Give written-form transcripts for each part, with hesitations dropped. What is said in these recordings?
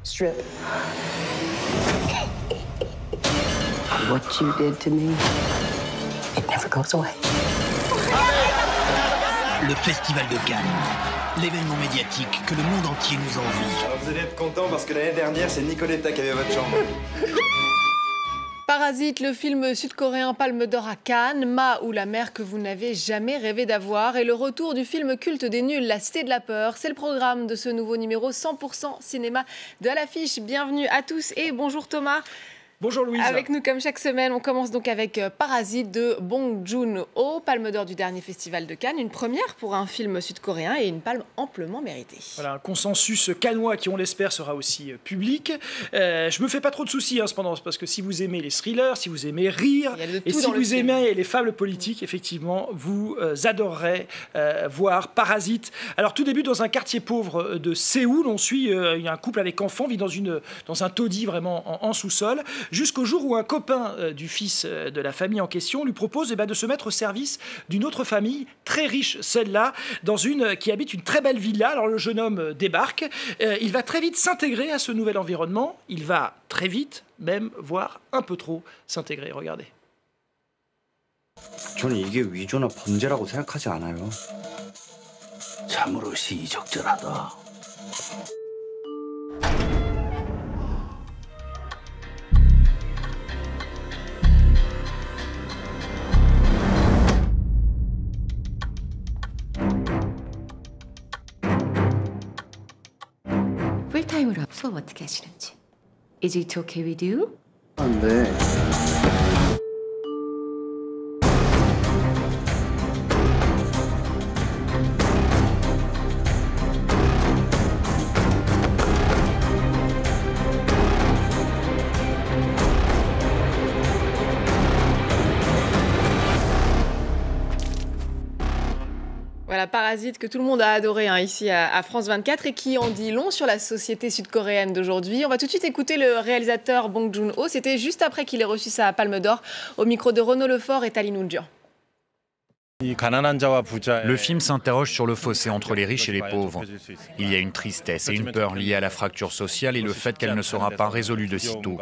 Strip. What you did to me, it never goes away. Le Festival de Cannes, l'événement médiatique que le monde entier nous envie. Alors vous allez être content parce que l'année dernière, c'est Nicoletta qui avait votre chambre. Parasite, le film sud-coréen Palme d'Or à Cannes, Ma ou la mer que vous n'avez jamais rêvé d'avoir, et le retour du film culte des nuls, La Cité de la Peur. C'est le programme de ce nouveau numéro 100% cinéma de À l'affiche. Bienvenue à tous et bonjour Thomas. Bonjour Louise. Avec nous comme chaque semaine, on commence donc avec Parasite de Bong Joon-ho, Palme d'Or du dernier festival de Cannes, une première pour un film sud-coréen et une palme amplement méritée. Voilà, un consensus cannois qui, on l'espère, sera aussi public. Je me fais pas trop de soucis cependant, parce que si vous aimez les thrillers, si vous aimez rire, et si vous aimez les fables politiques, effectivement, vous adorerez voir Parasite. Alors tout débute dans un quartier pauvre de Séoul, on suit un couple avec enfants, vit dans un taudis vraiment en sous-sol, jusqu'au jour où un copain du fils de la famille en question lui propose de se mettre au service d'une autre famille, très riche celle-là, qui habite une très belle villa. Alors le jeune homme débarque, il va très vite s'intégrer à ce nouvel environnement, il va très vite, même voire un peu trop, s'intégrer. Regardez. 저는 이게 위조나 범죄라고 생각하지 않아요. 참으로 시의적절하다. 풀타임으로 수업 어떻게 하시는지. Is it okay with you? 네. Voilà, Parasite que tout le monde a adoré ici à France 24 et qui en dit long sur la société sud-coréenne d'aujourd'hui. On va tout de suite écouter le réalisateur Bong Joon-ho. C'était juste après qu'il ait reçu sa Palme d'Or au micro de Renaud Lefort et Tali Noundian. Le film s'interroge sur le fossé entre les riches et les pauvres. Il y a une tristesse et une peur liées à la fracture sociale et le fait qu'elle ne sera pas résolue de sitôt.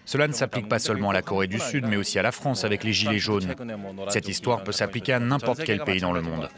Cela ne s'applique pas seulement à la Corée du Sud, mais aussi à la France avec les Gilets jaunes. Cette histoire peut s'appliquer à n'importe quel pays dans le monde.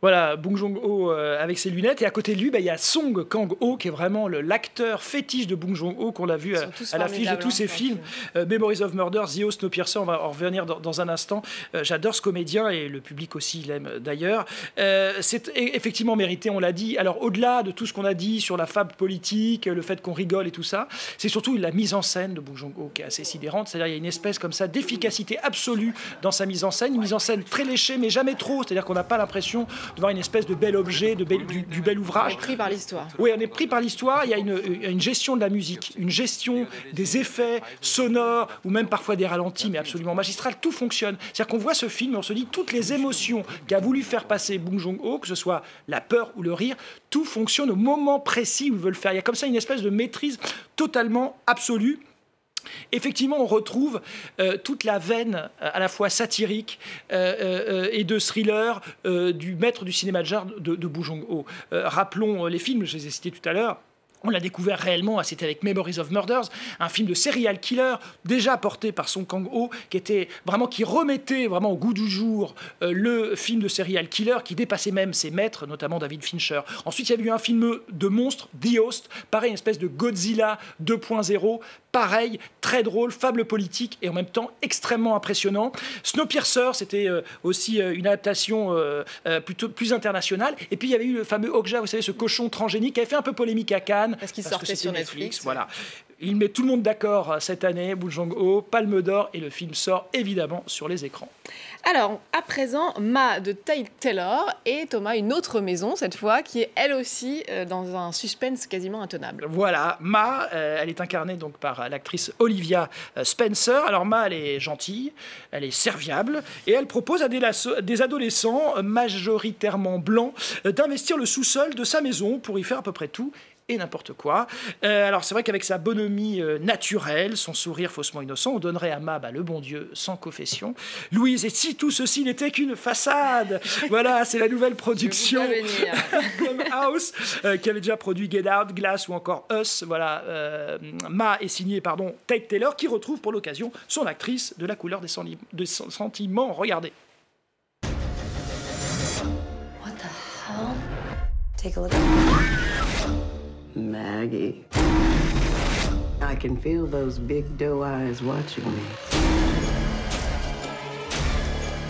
Voilà, Bong Joon-ho avec ses lunettes. Et à côté de lui, il y a Song Kang-ho, qui est vraiment l'acteur fétiche de Bong Joon-ho, qu'on a vu à l'affiche de tous ses films. Memories of Murder, The Host, Snowpiercer, on va en revenir dans un instant. J'adore ce comédien, et le public aussi l'aime d'ailleurs. C'est effectivement mérité, on l'a dit. Alors, au-delà de tout ce qu'on a dit sur la fable politique, le fait qu'on rigole et tout ça, c'est surtout la mise en scène de Bong Joon-ho qui est assez sidérante. C'est-à-dire, il y a une espèce comme ça d'efficacité absolue dans sa mise en scène. Une mise en scène très léchée, mais jamais trop. C'est-à-dire qu'on n'a pas l'impression de voir une espèce de bel objet, du bel ouvrage. On est pris par l'histoire. Oui, on est pris par l'histoire. Il y a une gestion de la musique, une gestion des effets sonores, ou même parfois des ralentis, mais absolument magistrales. Tout fonctionne. C'est-à-dire qu'on voit ce film et on se dit toutes les émotions qu'a voulu faire passer Bong Joon-ho, que ce soit la peur ou le rire, tout fonctionne au moment précis où il veut le faire. Il y a comme ça une espèce de maîtrise totalement absolue. Effectivement, on retrouve toute la veine à la fois satirique et de thriller du maître du cinéma de genre de Bong Joon-ho. Rappelons les films, je les ai cités tout à l'heure. On l'a découvert réellement, c'était avec Memories of Murders, un film de serial killer déjà porté par Song Kang-ho, qui remettait vraiment au goût du jour le film de serial killer, qui dépassait même ses maîtres, notamment David Fincher. Ensuite, il y a eu un film de monstre, The Host, pareil, une espèce de Godzilla 2.0, pareil, très drôle, fable politique et en même temps extrêmement impressionnant. Snowpiercer, c'était aussi une adaptation plutôt plus internationale. Et puis il y avait eu le fameux Okja, vous savez, ce cochon transgénique qui avait fait un peu polémique à Cannes. Parce qu'il sortait sur Netflix. Voilà. Il met tout le monde d'accord cette année, Bong Joon-ho, Palme d'Or, et le film sort évidemment sur les écrans. Alors, à présent, Ma de Tate Taylor et Thomas, une autre maison cette fois, qui est elle aussi dans un suspense quasiment intenable. Voilà, Ma, elle est incarnée donc par l'actrice Olivia Spencer. Alors Ma, elle est gentille, elle est serviable, et elle propose à des adolescents majoritairement blancs d'investir le sous-sol de sa maison pour y faire à peu près tout et n'importe quoi. Alors c'est vrai qu'avec sa bonhomie naturelle, son sourire faussement innocent, on donnerait à Ma le bon Dieu sans confession. Louise, et si tout ceci n'était qu'une façade. Voilà, c'est la nouvelle production House qui avait déjà produit Get Out, Glass ou encore Us. Voilà, Ma est signée Tate Taylor, qui retrouve pour l'occasion son actrice de La couleur des sentiments. Regardez. What the hell? Take a look. Maggie. I can feel those big doe eyes watching me.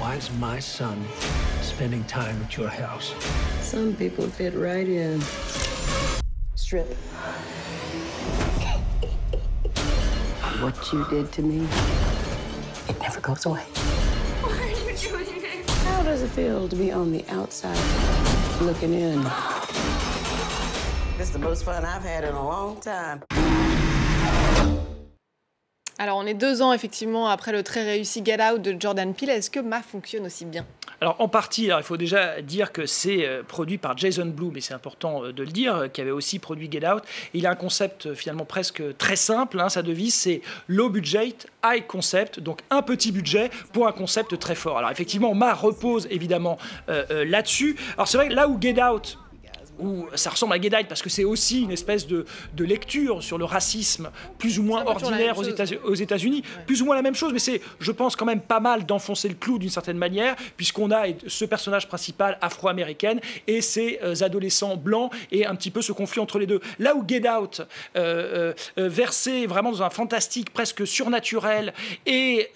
Why is my son spending time at your house? Some people fit right in. Strip. What you did to me, it never goes away. Why are you doing it? How does it feel to be on the outside, looking in? This is the most fun I've had in a long time. Alors, on est 2 ans, effectivement, après le très réussi Get Out de Jordan Peele. Est-ce que Ma fonctionne aussi bien ? Alors, en partie, il faut déjà dire que c'est produit par Jason Blum, et c'est important de le dire, qui avait aussi produit Get Out. Il a un concept finalement presque très simple. Sa devise, c'est low budget, high concept, donc un petit budget pour un concept très fort. Alors, effectivement, Ma repose évidemment là-dessus. Alors, c'est vrai que là où Get Out, où ça ressemble à Get Out parce que c'est aussi une espèce de lecture sur le racisme plus ou moins ordinaire aux États-Unis, plus ou moins la même chose, mais c'est, je pense, quand même pas mal d'enfoncer le clou d'une certaine manière, puisqu'on a ce personnage principal afro-américaine et ces adolescents blancs et un petit peu ce conflit entre les deux. Là où Get Out versait vraiment dans un fantastique presque surnaturel et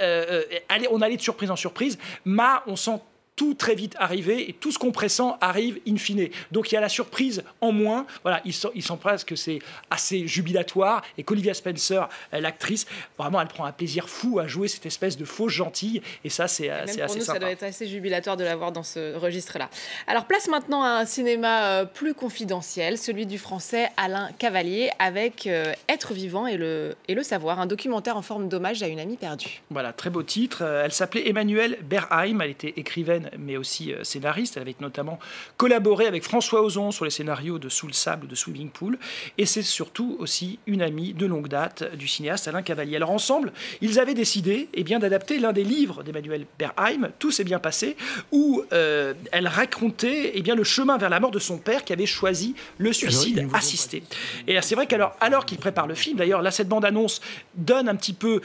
on allait de surprise en surprise, Ma, on sent tout très vite arriver, et tout ce qu'on pressent arrive in fine. Donc il y a la surprise en moins. Voilà, il sent presque que c'est assez jubilatoire, et qu'Olivia Spencer, l'actrice, vraiment elle prend un plaisir fou à jouer cette espèce de fausse gentille, et ça c'est assez sympa. Pour nous, ça doit être assez jubilatoire de la voir dans ce registre-là. Alors place maintenant à un cinéma plus confidentiel, celui du français Alain Cavalier, avec Être vivant et le savoir, un documentaire en forme d'hommage à une amie perdue. Voilà, très beau titre. Elle s'appelait Emmanuelle Berheim, elle était écrivaine mais aussi scénariste. Elle avait notamment collaboré avec François Ozon sur les scénarios de Sous le sable, de Swimming Pool, et c'est surtout aussi une amie de longue date du cinéaste Alain Cavalier. Alors ensemble, ils avaient décidé d'adapter l'un des livres d'Emmanuelle Berheim, Tout s'est bien passé, où elle racontait le chemin vers la mort de son père qui avait choisi le suicide assisté. Et c'est vrai qu'alors qu'il prépare le film, d'ailleurs là cette bande-annonce donne un petit peu,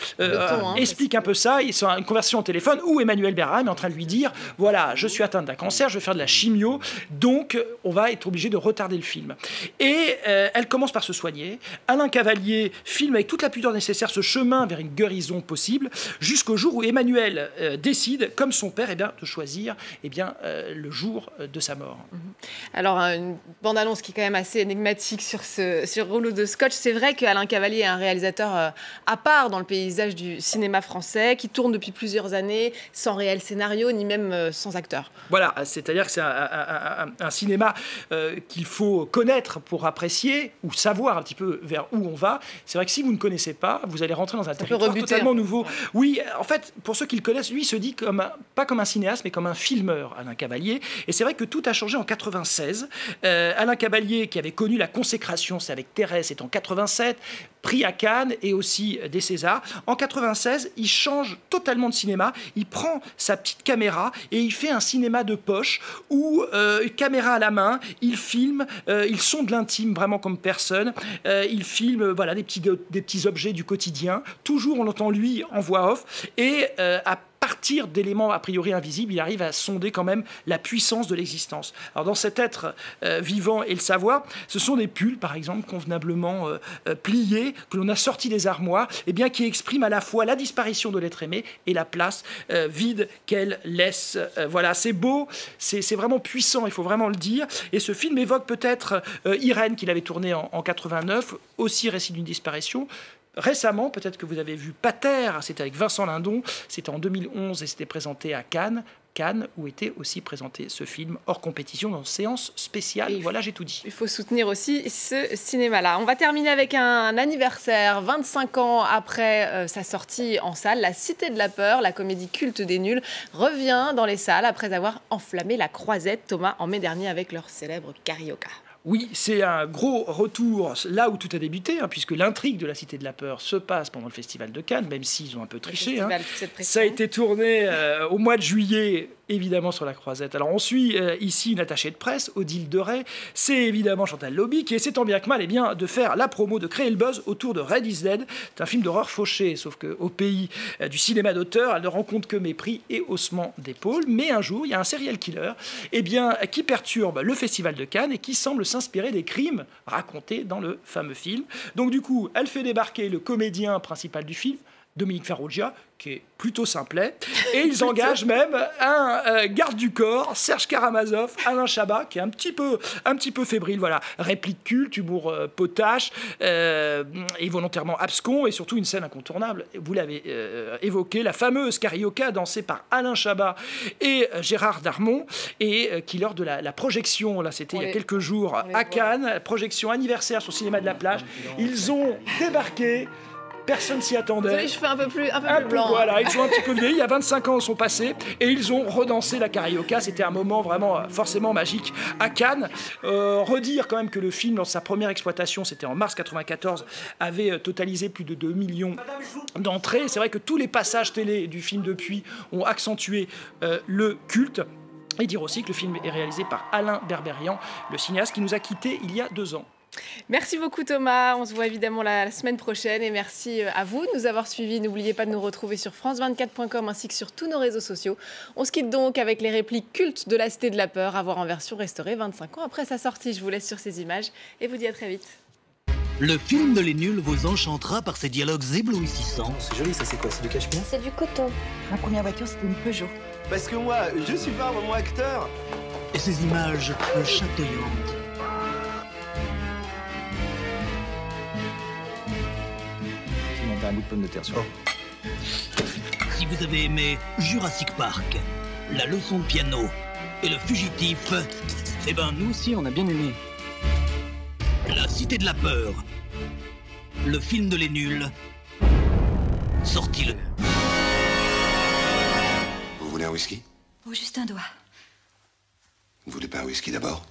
explique un peu ça, c'est une conversation au téléphone où Emmanuelle Berheim est en train de lui dire voilà, je suis atteinte d'un cancer, je vais faire de la chimio, donc on va être obligé de retarder le film. Et elle commence par se soigner. Alain Cavalier filme avec toute la pudeur nécessaire ce chemin vers une guérison possible, jusqu'au jour où Emmanuelle décide, comme son père, de choisir le jour de sa mort. Alors, une bande-annonce qui est quand même assez énigmatique sur rouleau de scotch. C'est vrai qu'Alain Cavalier est un réalisateur à part dans le paysage du cinéma français, qui tourne depuis plusieurs années sans réel scénario, ni même sans acteur. Voilà, c'est-à-dire que c'est un cinéma qu'il faut connaître pour apprécier ou savoir un petit peu vers où on va. C'est vrai que si vous ne connaissez pas, vous allez rentrer dans un territoire totalement nouveau. Oui, en fait, pour ceux qui le connaissent, lui, il se dit pas comme un cinéaste, mais comme un filmeur, Alain Cavalier. Et c'est vrai que tout a changé en 96. Alain Cavalier, qui avait connu la consécration, c'est avec Thérèse, c'est en 87, prix à Cannes et aussi des Césars. En 96, il change totalement de cinéma. Il prend sa petite caméra et il fait un cinéma de poche où, caméra à la main, il filme, il sonde l'intime vraiment comme personne. Il filme des petits objets du quotidien. Toujours, on l'entend lui en voix off. Et à partir d'éléments a priori invisibles, il arrive à sonder quand même la puissance de l'existence. Alors dans cet être vivant et le savoir, ce sont des pulls, par exemple, convenablement pliés, que l'on a sortis des armoires, qui expriment à la fois la disparition de l'être aimé et la place vide qu'elle laisse. Voilà, c'est beau, c'est vraiment puissant, il faut vraiment le dire. Et ce film évoque peut-être Irène, qu'il avait tourné en 89, aussi récit d'une disparition. récemment, peut-être que vous avez vu Pater, c'était avec Vincent Lindon, c'était en 2011 et c'était présenté à Cannes, où était aussi présenté ce film hors compétition dans une séance spéciale. Voilà, j'ai tout dit. Il faut soutenir aussi ce cinéma-là. On va terminer avec un anniversaire. 25 ans après sa sortie en salle, La Cité de la Peur, la comédie culte des nuls, revient dans les salles après avoir enflammé la Croisette, Thomas, en mai dernier avec leur célèbre Carioca. Oui, c'est un gros retour là où tout a débuté, puisque l'intrigue de La Cité de la Peur se passe pendant le Festival de Cannes, même s'ils ont un peu triché. Ça a été tourné au mois de juillet, évidemment sur la Croisette. Alors on suit ici une attachée de presse, Odile Deray, c'est évidemment Chantal Lobby, qui essaie tant bien que mal de faire la promo, de créer le buzz autour de Red is Dead. C'est un film d'horreur fauché, sauf qu'au pays du cinéma d'auteur, elle ne rencontre que mépris et haussement d'épaule. Mais un jour, il y a un serial killer qui perturbe le Festival de Cannes et qui semble s'inspirer des crimes racontés dans le fameux film. Donc du coup, elle fait débarquer le comédien principal du film, Dominique Farrugia, qui est plutôt simplet, et ils engagent même un garde du corps, Serge Karamazov, Alain Chabat, qui est un petit peu fébrile, voilà, réplique culte, humour potache, et volontairement abscon, et surtout une scène incontournable, vous l'avez évoqué, la fameuse Carioca dansée par Alain Chabat et Gérard Darmon, et qui lors de la projection, là c'était il y a quelques jours à Cannes, projection anniversaire sur le cinéma de la plage, ils ont débarqué. Personne s'y attendait. Les cheveux un peu plus blancs. Voilà, ils sont un petit peu vieillis. Il y a 25 ans, ils sont passés et ils ont redansé la Carioca. C'était un moment vraiment forcément magique à Cannes. Redire quand même que le film, dans sa première exploitation, c'était en mars 1994, avait totalisé plus de 2 millions d'entrées. C'est vrai que tous les passages télé du film depuis ont accentué le culte. Et dire aussi que le film est réalisé par Alain Berberian, le cinéaste qui nous a quittés il y a 2 ans. Merci beaucoup Thomas, on se voit évidemment la semaine prochaine et merci à vous de nous avoir suivis. N'oubliez pas de nous retrouver sur france24.com ainsi que sur tous nos réseaux sociaux. On se quitte donc avec les répliques cultes de La Cité de la Peur à voir en version restaurée 25 ans après sa sortie. Je vous laisse sur ces images et vous dis à très vite. Le film de Les Nuls vous enchantera par ses dialogues éblouissants. C'est joli, ça c'est quoi? C'est du cachemire? C'est du coton. Ma première voiture c'était une Peugeot. Parce que moi, je suis pas vraiment acteur. Et ces images chatoyantes. Un bout de pomme de terre sur. Si vous avez aimé Jurassic Park, La leçon de piano et Le Fugitif, eh ben nous aussi on a bien aimé. La Cité de la Peur, le film de Les Nuls, sortis-le. Vous voulez un whisky? Oh, juste un doigt. Vous voulez pas un whisky d'abord?